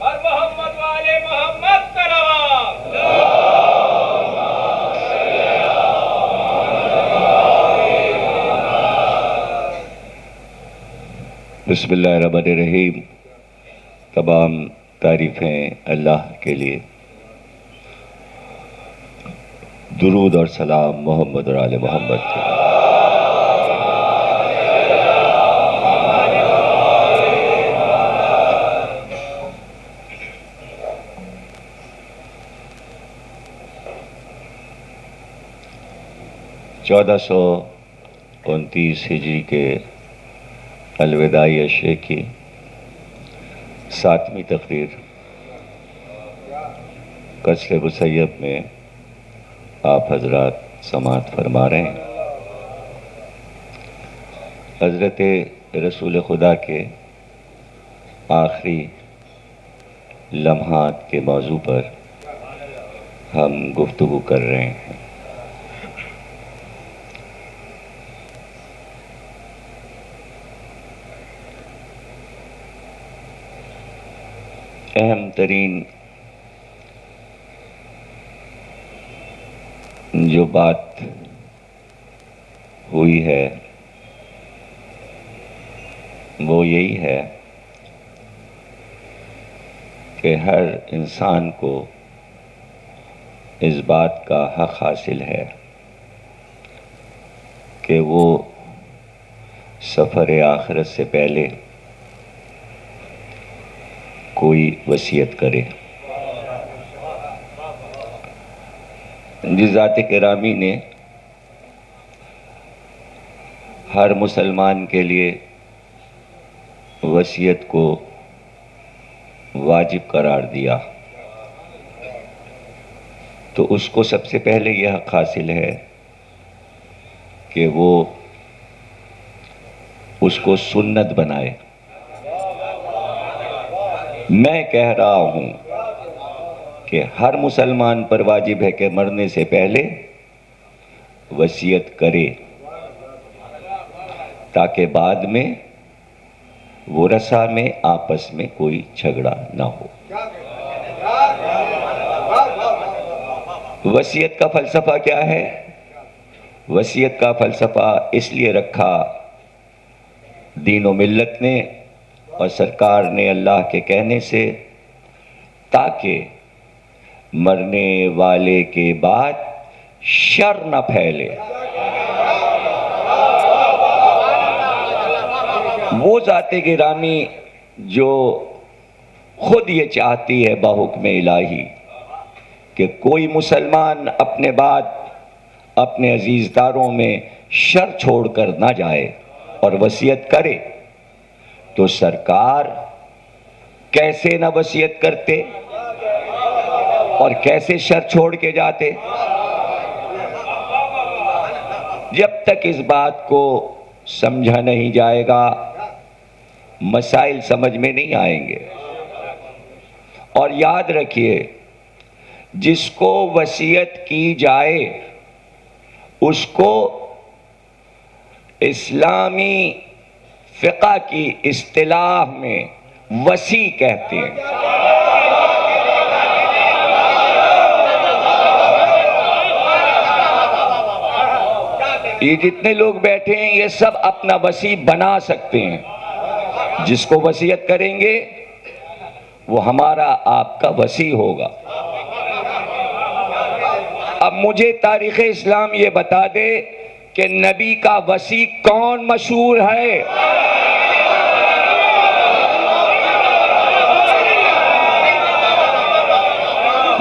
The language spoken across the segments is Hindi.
और मोहम्मद वाले मोहम्मद सलावत। बिस्मिल्लाहिर्रहमानिर्रहीम। तमाम तारीफ़ें अल्लाह के लिए, दुरूद और सलाम मोहम्मद और आले मोहम्मद के लिए। 1429 हिजरी के अलविदाई अशरे की 7वीं तकरीर कसर मुसय्यब में आप हजरात समाअत फरमा रहे हैं। हज़रत रसूल खुदा के आखिरी लम्हात के मौजू पर हम गुफ्तगू कर रहे हैं। अहम तरीन जो बात हुई है वो यही है कि हर इंसान को इस बात का हक हासिल है कि वो सफ़र आखिरत से पहले कोई वसीयत करे। जिस ज़ात किरामी ने हर मुसलमान के लिए वसीयत को वाजिब करार दिया, तो उसको सबसे पहले यह हक़ हासिल है कि वो उसको सुन्नत बनाए। मैं कह रहा हूँ कि हर मुसलमान पर वाजिब है कि मरने से पहले वसीयत करे, ताकि बाद में वरसा में आपस में कोई झगड़ा ना हो। वसीयत का फ़लसफ़ा क्या है? वसीयत का फ़लसफ़ा इसलिए रखा दीन व मिल्लत ने और सरकार ने अल्लाह के कहने से, ताकि मरने वाले के बाद शर न फैले। वो ज़ाते गिरामी जो खुद ये चाहती है बाहुक्म इलाही कि कोई मुसलमान अपने बाद अपने अजीज़दारों में शर छोड़कर ना जाए और वसीयत करे, तो सरकार कैसे न वसीयत करते और कैसे शर छोड़ के जाते। जब तक इस बात को समझा नहीं जाएगा, मसाइल समझ में नहीं आएंगे। और याद रखिए, जिसको वसीयत की जाए उसको इस्लामी फ़िक़्ह की इस्तिलाह में वसी कहते हैं। ये जितने लोग बैठे हैं ये सब अपना वसी बना सकते हैं। जिसको वसीयत करेंगे वो हमारा आपका वसी होगा। अब मुझे तारीख़ इस्लाम ये बता दे कि नबी का वसी कौन मशहूर है?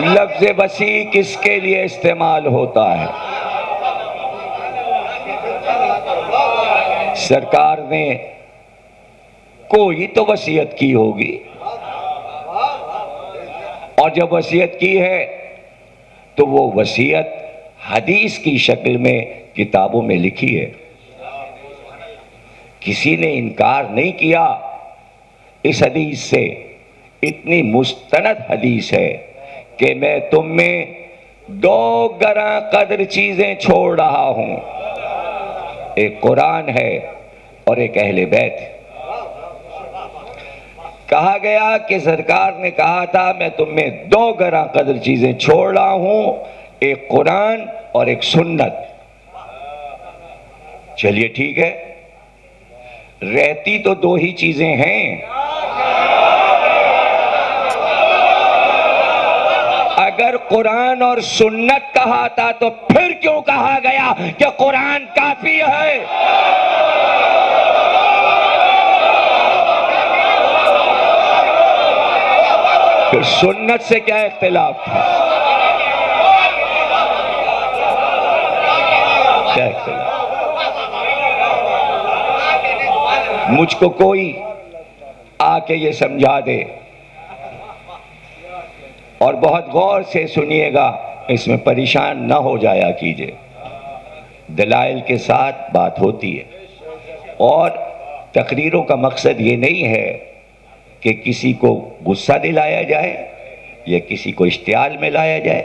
लफ्ज़ वसी किसके लिए इस्तेमाल होता है? सरकार ने कोई तो वसीयत की होगी, और जब वसीयत की है तो वो वसीयत हदीस की शक्ल में किताबों में लिखी है। किसी ने इनकार नहीं किया इस हदीस से। इतनी मुस्तनद हदीस है कि मैं तुम में 2 गरा कदर चीजें छोड़ रहा हूं, एक कुरान है और एक अहले बैत। कहा गया कि सरकार ने कहा था मैं तुम्हें दो गरा कदर चीजें छोड़ रहा हूं, एक कुरान और एक सुन्नत। चलिए ठीक है, रहती तो दो ही चीजें हैं। अगर कुरान और सुन्नत कहा था तो फिर क्यों कहा गया कि कुरान काफी है? फिर सुन्नत से क्या इख्तिलाफ था? क्या इख्तिलाफ? मुझको कोई आके ये समझा दे, और बहुत गौर से सुनिएगा, इसमें परेशान ना हो जाया कीजिए। दलाइल के साथ बात होती है, और तकरीरों का मकसद ये नहीं है कि किसी को गुस्सा दिलाया जाए या किसी को इश्तियाल में लाया जाए।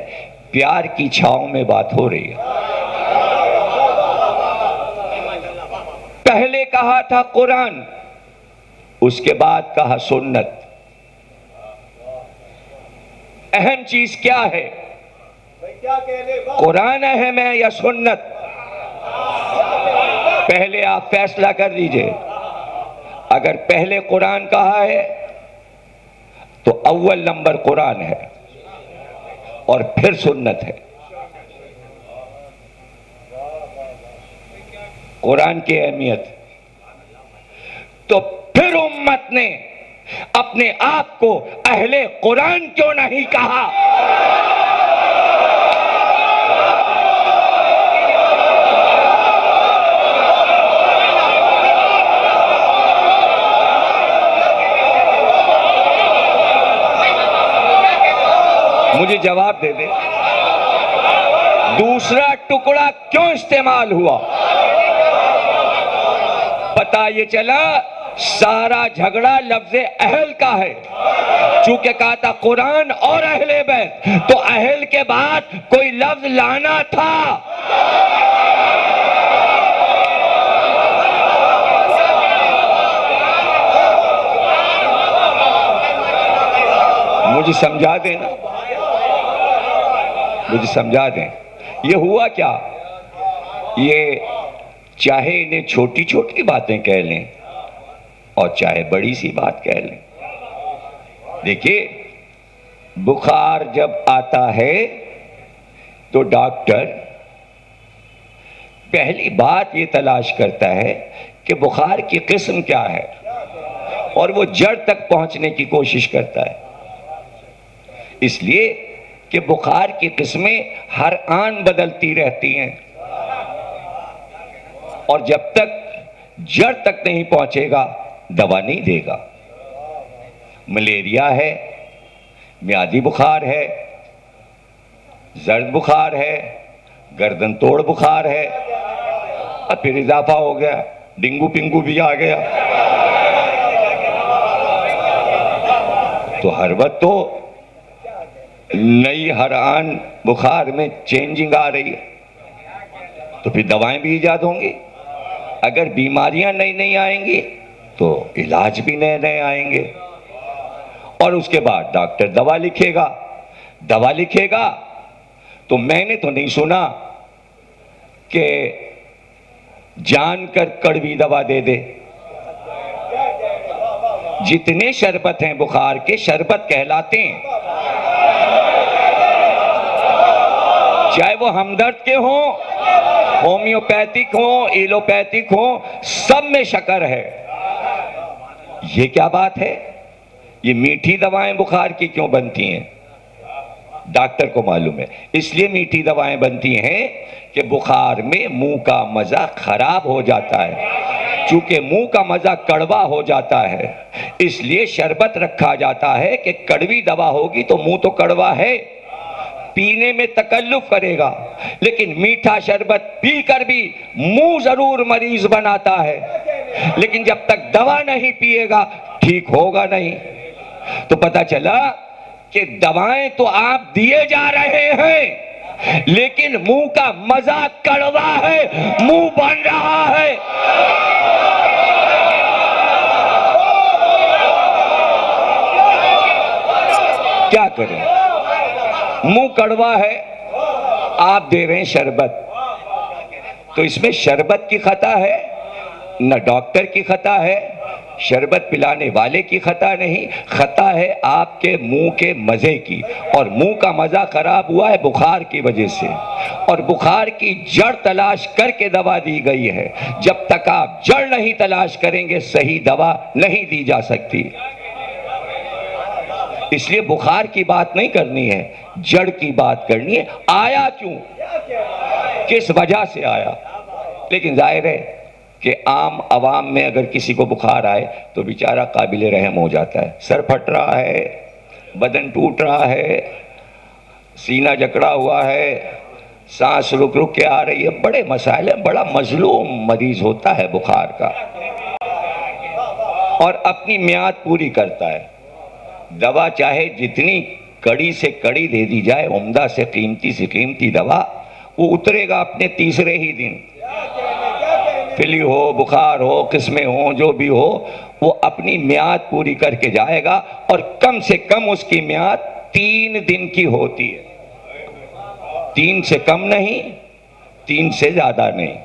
प्यार की छांव में बात हो रही है। पहले कहा था कुरान, उसके बाद कहा सुन्नत। अहम चीज क्या है? कुरान अहम है या सुन्नत? पहले आप फैसला कर दीजिए। अगर पहले कुरान कहा है तो अव्वल नंबर कुरान है और फिर सुन्नत है। कुरान की अहमियत। तो फिर उम्मत ने अपने आप को अहले कुरान क्यों नहीं कहा? मुझे जवाब दे दे। दूसरा टुकड़ा क्यों इस्तेमाल हुआ? पता ये चला सारा झगड़ा लफ्ज़ अहल का है। चूंकि कहा था कुरान और अहले बैत, तो अहल के बाद कोई लफ्ज लाना था। मुझे समझा देना, मुझे समझा दें। ये हुआ क्या? ये चाहे इन्हें छोटी छोटी बातें कह लें और चाहे बड़ी सी बात कह लें। देखिए, बुखार जब आता है तो डॉक्टर पहली बात ये तलाश करता है कि बुखार की किस्म क्या है, और वो जड़ तक पहुंचने की कोशिश करता है। इसलिए कि बुखार की किस्में हर आन बदलती रहती हैं, और जब तक जड़ तक नहीं पहुंचेगा दवा नहीं देगा। मलेरिया है, म्यादी बुखार है, जर्द बुखार है, गर्दन तोड़ बुखार है, और फिर इजाफा हो गया, डेंगू पिंगू भी आ गया। तो हर वक्त तो नई हर आन बुखार में चेंजिंग आ रही है, तो फिर दवाएं भी ईजाद होंगी। अगर बीमारियां नई नई आएंगी तो इलाज भी नए नए आएंगे, और उसके बाद डॉक्टर दवा लिखेगा। दवा लिखेगा तो मैंने तो नहीं सुना कि जानकर कड़वी दवा दे दे। जितने शरबत हैं बुखार के, शरबत कहलाते हैं, चाहे वो हमदर्द के हों, होम्योपैथिक हों, एलोपैथिक हों, सब में शक्कर है। ये क्या बात है? ये मीठी दवाएं बुखार की क्यों बनती हैं? डॉक्टर को मालूम है। इसलिए मीठी दवाएं बनती हैं कि बुखार में मुंह का मजा खराब हो जाता है। चूंकि मुंह का मजा कड़वा हो जाता है, इसलिए शरबत रखा जाता है कि कड़वी दवा होगी तो मुंह तो कड़वा है, पीने में तकल्लुफ करेगा, लेकिन मीठा शरबत पीकर भी मुंह जरूर मरीज बनाता है, लेकिन जब तक दवा नहीं पिएगा ठीक होगा नहीं। तो पता चला कि दवाएं तो आप दिए जा रहे हैं, लेकिन मुंह का मजा कड़वा है, मुंह बन रहा है। क्या करें? मुंह कड़वा है, आप दे रहे हैं शरबत, तो इसमें शरबत की खता है न डॉक्टर की खता है, शरबत पिलाने वाले की खता नहीं, खता है आपके मुंह के मजे की। और मुंह का मजा खराब हुआ है बुखार की वजह से, और बुखार की जड़ तलाश करके दवा दी गई है। जब तक आप जड़ नहीं तलाश करेंगे सही दवा नहीं दी जा सकती। इसलिए बुखार की बात नहीं करनी है, जड़ की बात करनी है। आया क्यों, किस वजह से आया? लेकिन जाहिर है कि आम आवाम में अगर किसी को बुखार आए तो बेचारा काबिल रहम हो जाता है। सर फट रहा है, बदन टूट रहा है, सीना जकड़ा हुआ है, सांस रुक रुक के आ रही है, बड़े मसाइल हैं। बड़ा मजलूम मरीज होता है बुखार का, और अपनी मियाद पूरी करता है। दवा चाहे जितनी कड़ी से कड़ी दे दी जाए, उम्दा से कीमती दवा, वो उतरेगा अपने तीसरे ही दिन। फिली हो, बुखार हो, किस्में हो, जो भी हो, वो अपनी मियाद पूरी करके जाएगा, और कम से कम उसकी मियाद 3 दिन की होती है। 3 से कम नहीं, 3 से ज्यादा नहीं।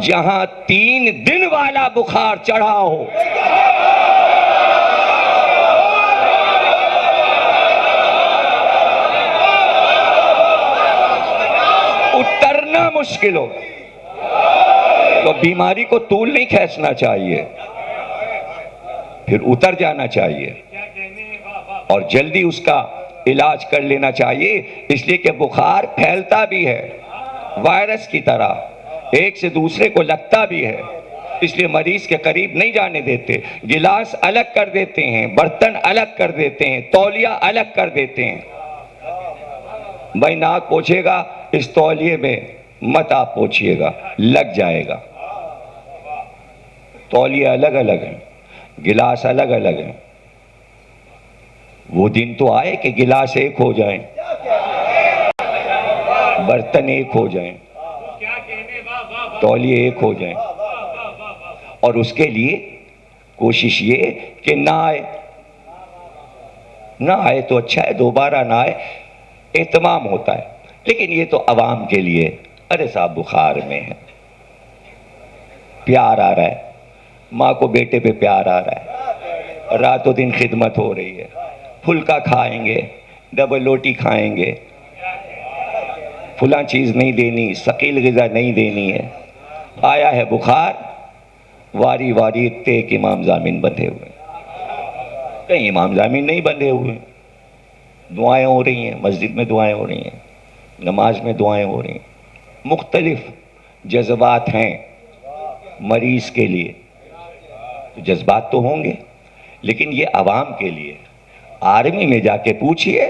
जहां 3 दिन वाला बुखार चढ़ा हो, उतरना मुश्किल हो, तो बीमारी को तूल नहीं खींचना चाहिए, फिर उतर जाना चाहिए और जल्दी उसका इलाज कर लेना चाहिए। इसलिए कि बुखार फैलता भी है वायरस की तरह, एक से दूसरे को लगता भी है। इसलिए मरीज के करीब नहीं जाने देते, गिलास अलग कर देते हैं, बर्तन अलग कर देते हैं, तौलिया अलग कर देते हैं। भाई नाक पोछेगा, इस तौलिए में मत आप पोछिएगा, लग जाएगा। तौलिए अलग अलग हैं, गिलास अलग अलग हैं। वो दिन तो आए कि गिलास एक हो जाएं, बर्तन एक हो जाएं, तौलिए एक हो जाएं। और उसके लिए कोशिश ये कि ना आए तो अच्छा है, दोबारा ना आए, एहतमाम होता है। लेकिन ये तो अवाम के लिए, अरे साहब बुखार में है, प्यार आ रहा है, माँ को बेटे पे प्यार आ रहा है, रातों दिन खिदमत हो रही है, फुल्का खाएंगे, डबल रोटी खाएंगे, फुला चीज़ नहीं देनी, सकील ग़िज़ा नहीं देनी है। आया है बुखार, वारी वारी इतने एक इमाम ज़ामिन बंधे हुए, कहीं इमाम ज़ामिन नहीं बंधे हुए। दुआएं हो रही हैं, मस्जिद में दुआएं हो रही हैं, नमाज में दुआएं हो रही हैं। मुख्तलिफ जज्बात हैं मरीज के लिए, तो जज्बात तो होंगे, लेकिन ये आवाम के लिए। आर्मी में जाके पूछिए,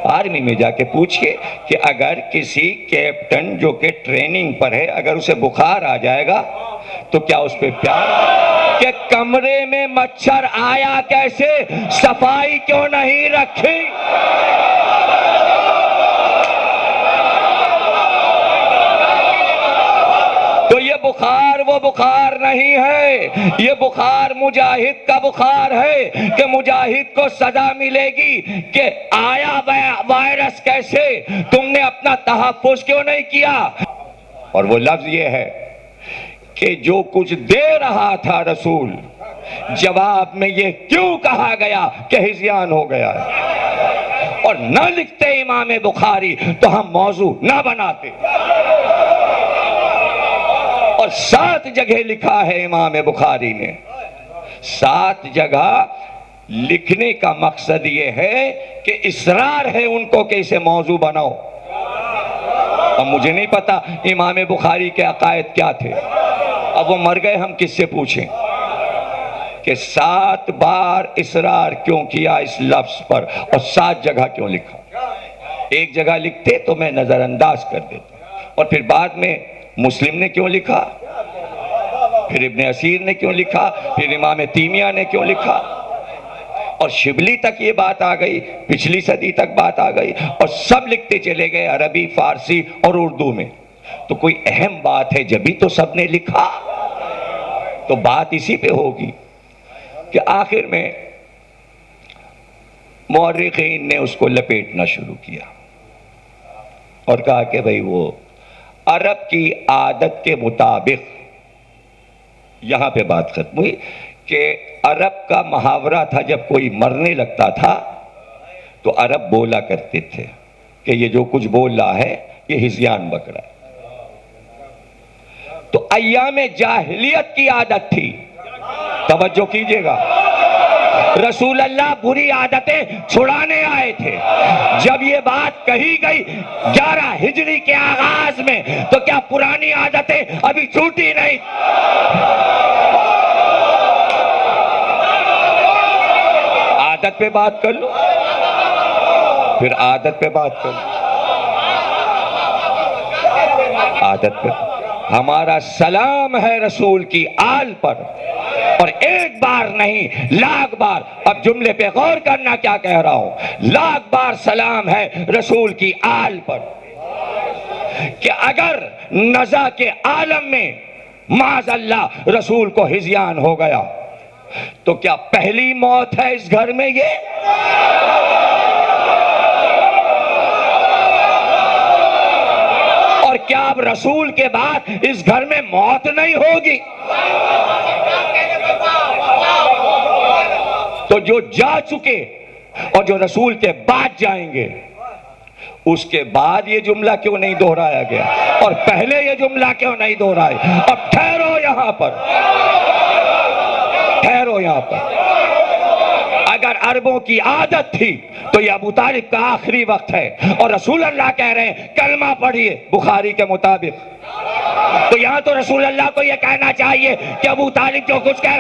आर्मी में जाके पूछिए कि अगर किसी कैप्टन जो कि ट्रेनिंग पर है, अगर उसे बुखार आ जाएगा तो क्या उस पर प्यार? कि कमरे में मच्छर आया कैसे, सफाई क्यों नहीं रखी? तो ये बुखार वो बुखार नहीं है, ये बुखार मुजाहिद का बुखार है कि मुजाहिद को सजा मिलेगी कि आया वायरस कैसे, तुमने अपना तहफ्फुज क्यों नहीं किया। और वो लफ्ज ये है कि जो कुछ दे रहा था रसूल, जवाब में ये क्यों कहा गया कि हिज़्यान हो गया है। और न लिखते इमाम बुखारी तो हम मौजू न बनाते। और 7 जगह लिखा है इमाम बुखारी ने, 7 जगह लिखने का मकसद ये है कि इसरार है उनको कि इसे मौजू बनाओ। अब मुझे नहीं पता इमाम बुखारी के अकायद क्या थे, अब वो मर गए, हम किससे पूछें कि 7 बार इसरार क्यों किया इस लफ्ज पर, और 7 जगह क्यों लिखा। एक जगह लिखते तो मैं नजरअंदाज कर देता, और फिर बाद में मुस्लिम ने क्यों लिखा, फिर इब्ने असीर ने क्यों लिखा, फिर इमाम तीमिया ने क्यों लिखा, और शिबली तक ये बात आ गई, पिछली सदी तक बात आ गई, और सब लिखते चले गए अरबी, फारसी और उर्दू में। तो कोई अहम बात है जब भी तो सबने लिखा, तो बात इसी पे होगी कि आखिर में मौर्रिखीन ने उसको लपेटना शुरू किया और कहा कि भाई वो अरब की आदत के मुताबिक, यहां पे बात खत्म हुई कि अरब का मुहावरा था, जब कोई मरने लगता था तो अरब बोला करते थे कि ये जो कुछ बोल रहा है ये हिज़यान बकरा है। तो अय्याम जाहिलियत की आदत थी, तवज्जो कीजिएगा, रसूल अल्लाह बुरी आदतें छुड़ाने आए थे। जब ये बात कही गई 11 हिजरी के आगाज में, तो क्या पुरानी आदतें अभी छूटी नहीं? आदत पे बात कर लो, फिर आदत पे बात कर लो। आदत पे हमारा सलाम है रसूल की आल पर, और एक बार नहीं लाख बार, अब जुमले पे गौर करना क्या कह रहा हूं, लाख बार सलाम है रसूल की आल पर। कि अगर नज़ा के आलम में माज़अल्लाह रसूल को हिज़यान हो गया, तो क्या पहली मौत है इस घर में ये? और क्या अब रसूल के बाद इस घर में मौत नहीं होगी? तो जो जा चुके और जो रसूल के बाद जाएंगे, उसके बाद ये जुमला क्यों नहीं दोहराया गया, और पहले ये जुमला क्यों नहीं दोहराया? अब ठहरो यहां पर, ठहरो यहां पर। अगर अरबों की आदत थी तो ये अबू तालिब का आखिरी वक्त है, और रसूल अल्लाह कह रहे हैं कलमा पढ़िए बुखारी के मुताबिक। तो यहां तो रसूल अल्लाह को ये कहना चाहिए कि अबू तालिब जो कुछ कह